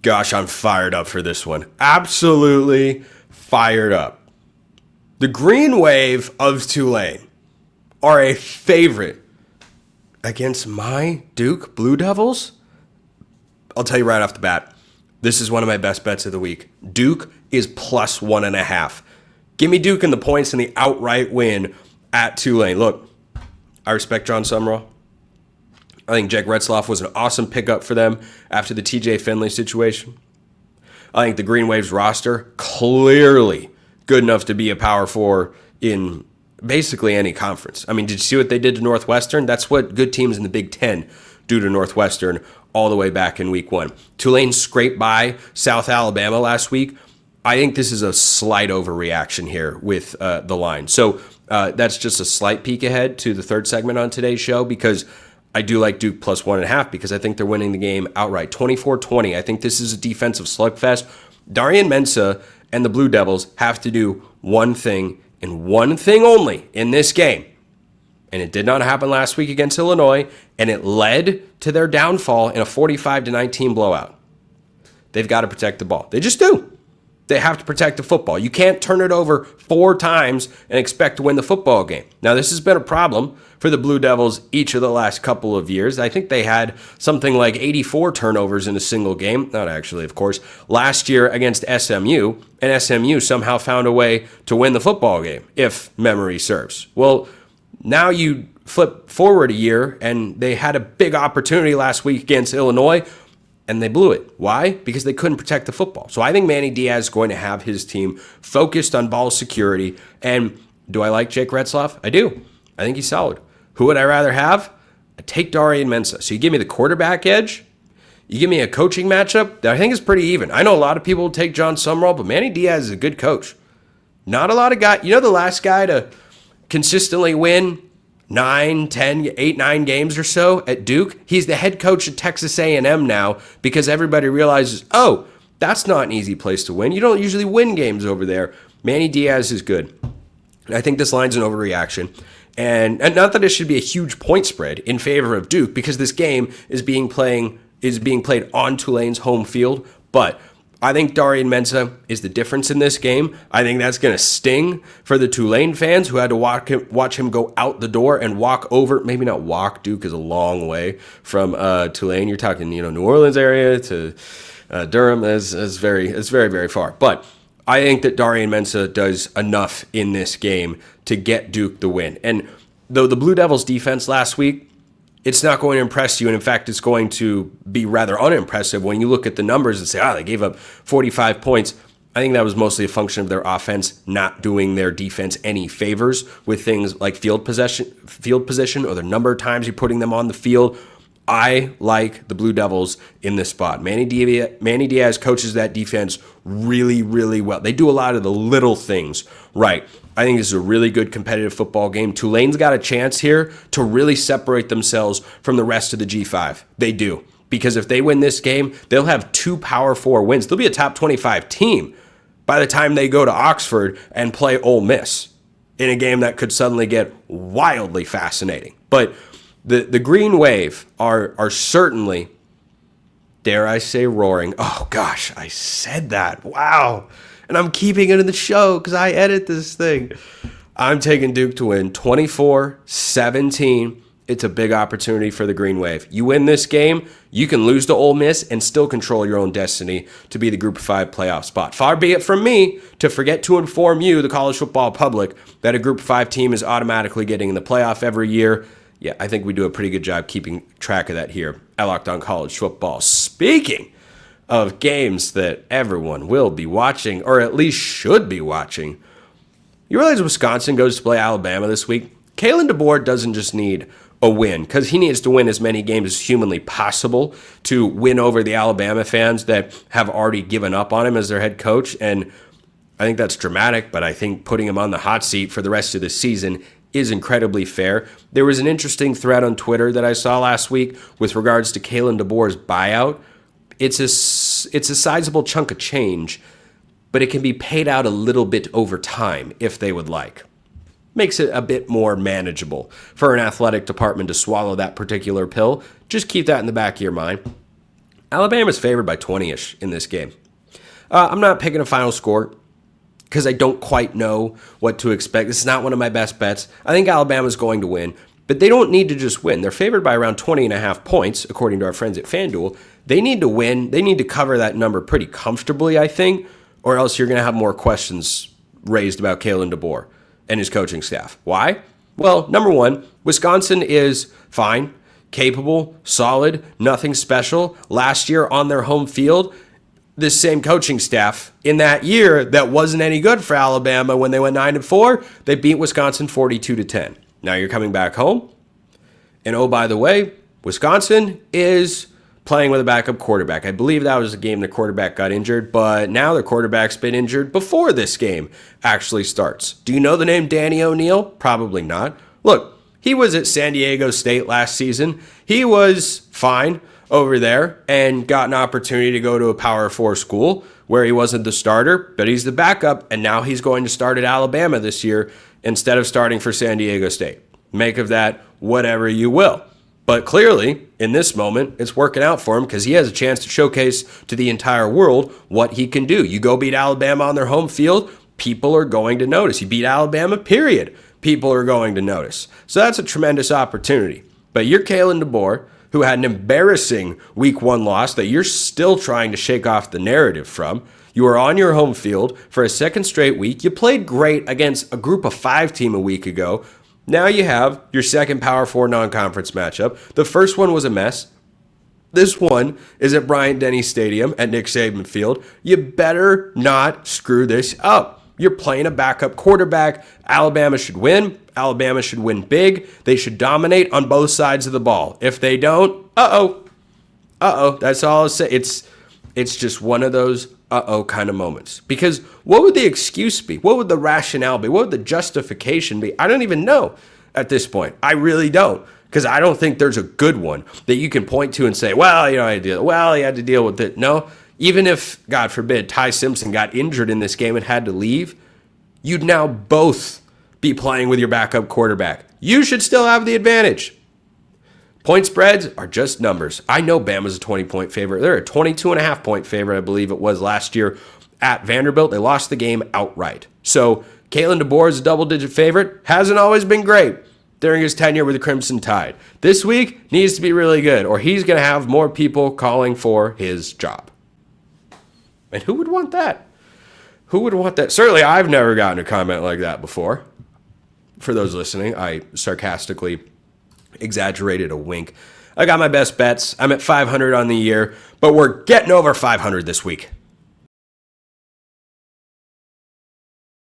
Gosh, I'm fired up for this one. Absolutely fired up. The Green Wave of Tulane are a favorite against my Duke Blue Devils. I'll tell you right off the bat, this is one of my best bets of the week. Duke is plus 1.5. Give me Duke in the points and the outright win at Tulane. Look, I respect Jon Sumrall. I think Jack Retzloff was an awesome pickup for them after the TJ Finley situation. I think the Green Waves roster, clearly good enough to be a Power 4 in basically any conference. I mean, did you see what they did to Northwestern? That's what good teams in the Big Ten do to Northwestern all the way back in week 1. Tulane scraped by South Alabama last week. I think this is a slight overreaction here with the line. So that's just a slight peek ahead to the third segment on today's show, because I do like Duke plus 1.5 because I think they're winning the game outright. 24-20. I think this is a defensive slugfest. Darian Mensah and the Blue Devils have to do one thing and one thing only in this game. And it did not happen last week against Illinois, and it led to their downfall in a 45-19 blowout. They've got to protect the ball. They just do. They have to protect the football. You can't turn it over 4 times and expect to win the football game. Now, this has been a problem for the Blue Devils each of the last couple of years. I think they had something like 84 turnovers in a single game. Not actually, of course. Last year against SMU, and SMU somehow found a way to win the football game, if memory serves. Well, now you flip forward a year, and they had a big opportunity last week against Illinois, and they blew it. Why? Because they couldn't protect the football. So I think Manny Diaz is going to have his team focused on ball security. And do I like Jake Retzloff? I do. I think he's solid. Who would I rather have? I take Darian Mensah. So you give me the quarterback edge. You give me a coaching matchup that I think is pretty even. I know a lot of people will take Jon Sumrall, but Manny Diaz is a good coach. Not a lot of guys. You know the last guy to consistently win 9 games or so at Duke? He's the head coach at Texas A&M now, because everybody realizes, oh, that's not an easy place to win. You don't usually win games over there. Manny Diaz is good. I think this line's an overreaction. And not that it should be a huge point spread in favor of Duke, because this game is being played on Tulane's home field. But I think Darian Mensah is the difference in this game. I think that's going to sting for the Tulane fans who had to watch him go out the door and walk over. Maybe not walk. Duke is a long way from Tulane. You're talking, New Orleans area to Durham. Is very, very far. But I think that Darian Mensah does enough in this game to get Duke the win. And though the Blue Devils defense last week, it's not going to impress you. And in fact, it's going to be rather unimpressive when you look at the numbers and say, they gave up 45 points. I think that was mostly a function of their offense not doing their defense any favors with things like field position, or the number of times you're putting them on the field. I like the Blue Devils in this spot. Manny Diaz coaches that defense really, really well. They do a lot of the little things right. I think this is a really good competitive football game. Tulane's got a chance here to really separate themselves from the rest of the G5. They do. Because if they win this game, they'll have 2 Power 4 wins. They'll be a top 25 team by the time they go to Oxford and play Ole Miss in a game that could suddenly get wildly fascinating. But the Green Wave are certainly, dare I say, roaring. Oh, gosh, I said that. Wow. And I'm keeping it in the show because I edit this thing. I'm taking Duke to win 24-17. It's a big opportunity for the Green Wave. You win this game, you can lose to Ole Miss and still control your own destiny to be the Group of 5 playoff spot. Far be it from me to forget to inform you, the college football public, that a Group of 5 team is automatically getting in the playoff every year. Yeah, I think we do a pretty good job keeping track of that here at Locked On College Football. Speaking of games that everyone will be watching, or at least should be watching, you realize Wisconsin goes to play Alabama this week? Kalen DeBoer doesn't just need a win, because he needs to win as many games as humanly possible to win over the Alabama fans that have already given up on him as their head coach. And I think that's dramatic, but I think putting him on the hot seat for the rest of the season is incredibly fair. There was an interesting thread on Twitter that I saw last week with regards to Kalen DeBoer's buyout. It's a sizable chunk of change, but it can be paid out a little bit over time if they would like. Makes it a bit more manageable for an athletic department to swallow that particular pill. Just keep that in the back of your mind. Alabama's favored by 20-ish in this game. I'm not picking a final score because I don't quite know what to expect. This is not one of my best bets. I think Alabama's going to win, but they don't need to just win. They're favored by around 20.5 points, according to our friends at FanDuel. They need to win. They need to cover that number pretty comfortably, I think, or else you're going to have more questions raised about Kalen DeBoer and his coaching staff. Why? Well, number one, Wisconsin is fine, capable, solid, nothing special. Last year on their home field, this same coaching staff in that year that wasn't any good for Alabama when they went 9-4, they beat Wisconsin 42-10. Now you're coming back home, and oh, by the way, Wisconsin is playing with a backup quarterback. I believe that was a game the quarterback got injured, but now the quarterback's been injured before this game actually starts. Do you know the name Danny O'Neal? Probably not. Look, he was at San Diego State last season. He was fine over there and got an opportunity to go to a Power 4 school where he wasn't the starter, but he's the backup, and now he's going to start at Alabama this year instead of starting for San Diego State. Make of that whatever you will. But clearly, in this moment, it's working out for him because he has a chance to showcase to the entire world what he can do. You go beat Alabama on their home field, people are going to notice. You beat Alabama, period. People are going to notice. So that's a tremendous opportunity. But you're Kalen DeBoer, who had an embarrassing week 1 loss that you're still trying to shake off the narrative from. You were on your home field for a second straight week. You played great against a group of 5 team a week ago. Now you have your second Power 4 non-conference matchup. The first one was a mess. This one is at Bryant-Denny Stadium at Nick Saban Field. You better not screw this up. You're playing a backup quarterback. Alabama should win. Alabama should win big. They should dominate on both sides of the ball. If they don't, that's all I'll say. It's just one of those kind of moments. Because what would the excuse be? What would the rationale be? What would the justification be? I don't even know at this point. I really don't. Because I don't think there's a good one that you can point to and say, well, you know, he had to deal with it. No, even if, God forbid, Ty Simpson got injured in this game and had to leave, you'd now both be playing with your backup quarterback. You should still have the advantage. Point spreads are just numbers. I know Bama's a 20-point favorite. They're a 22.5-point favorite, I believe it was last year at Vanderbilt. They lost the game outright. So Kalen DeBoer is a double-digit favorite. Hasn't always been great during his tenure with the Crimson Tide. This week needs to be really good, or he's going to have more people calling for his job. And who would want that? Who would want that? Certainly, I've never gotten a comment like that before. For those listening, I sarcastically exaggerated a wink. I got my best bets. I'm at 500 on the year, but we're getting over 500 this week.